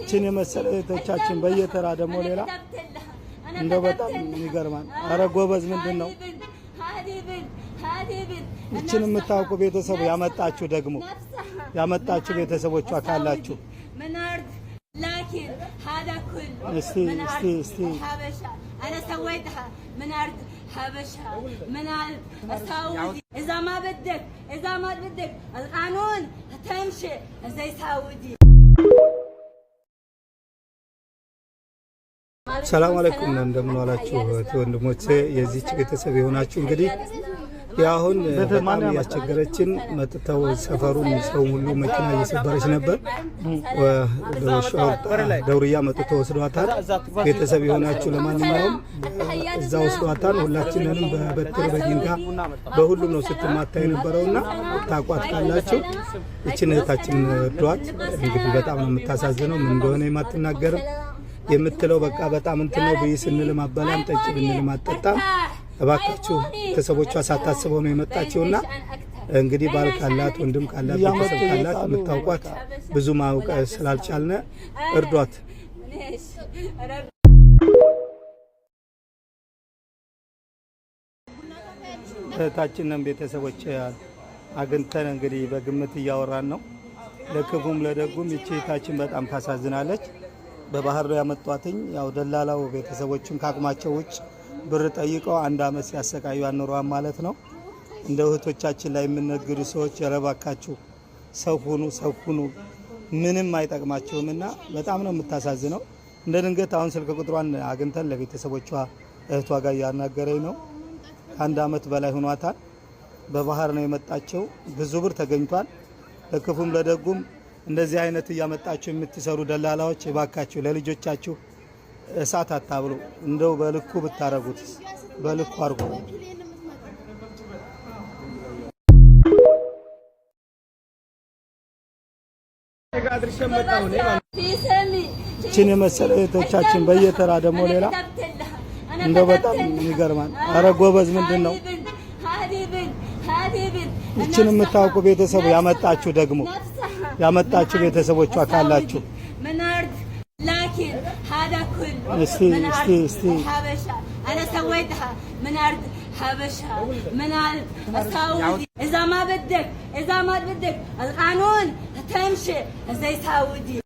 ችን የመሰለ እህቶቻችን በየተራ ደግሞ ሌላ እንደው በጣም ይገርማል። አረ ጎበዝ ምንድነው እችን የምታውቁ ቤተሰቡ ያመጣችሁ ደግሞ ያመጣችሁ ቤተሰቦቿ ካላችሁ لكن هذا كله من أرض حبشة أنا سويتها من أرض حبشة من أرض السعودي إذا ما بدك القانون هتمشي زي سعودي. ሰላም አለይኩም እንደምን ዋላችሁ ወንድሞቼ የዚች ቤተሰብ የሆናችሁ እንግዲህ ያሁን በጣም ያስቸገረችን መጥተው ሰፈሩን ሰው ሁሉ መኪና እየሰበረች ነበር። ደውርያ መጥቶ ወስዷታል። ቤተሰብ የሆናችሁ ለማንኛውም እዛ ወስዷታል። ሁላችንንም በበትር በድንጋ በሁሉም ነው ስትማታ የነበረውና ታቋት ካላችሁ እቺን እህታችን እርዷት። እንግዲህ በጣም ነው የምታሳዝነው። ምን እንደሆነ የማትናገርም የምትለው በቃ በጣም እንትን ነው። ብይ ስንልም አባላም ጠጭ ብንልም አጠጣም። እባካችሁ ቤተሰቦቿ ሳታስበው ነው የመጣችውና እንግዲህ ባል ካላት ወንድም ካላት ቤተሰብ ካላት የምታውቋት ብዙ ማውቀ ስላልቻልነ እርዷት። እህታችንን ቤተሰቦች አግኝተን እንግዲህ በግምት እያወራን ነው። ለክፉም ለደጉም ይቺ እህታችን በጣም ታሳዝናለች። በባህር ነው ያመጧትኝ። ያው ደላላው ቤተሰቦችን ካቅማቸው ውጭ ብር ጠይቀው አንድ አመት ሲያሰቃዩ አኖረዋል ማለት ነው። እንደ እህቶቻችን ላይ የምንነግዱ ሰዎች የረባካችሁ ሰው ሁኑ ምንም አይጠቅማቸውምና በጣም ነው የምታሳዝነው። እንደ ድንገት አሁን ስልክ ቁጥሯን አግኝተን ለቤተሰቦቿ እህቷ ጋር ያናገረኝ ነው። አንድ አመት በላይ ሆኗታል። በባህር ነው የመጣቸው። ብዙ ብር ተገኝቷል። ለክፉም ለደጉም እንደዚህ አይነት እያመጣችሁ የምትሰሩ ደላላዎች እባካችሁ ለልጆቻችሁ እሳት አታብሉ። እንደው በልኩ ብታረጉት በልኩ አርጉ። ችን የመሰለ እህቶቻችን በየተራ ደግሞ ሌላ እንደው በጣም ይገርማል። አረ ጎበዝ ምንድነው እችን የምታውቁ ቤተሰቡ ያመጣችሁ ደግሞ ያመጣችሁ ቤተሰቦቿ ካላችሁ من أرض لكن هذا كله من أرض حبشة أنا سويتها من أرض حبشة من أرض السعودي إذا ما بدك القانون هتمشي زي سعودي.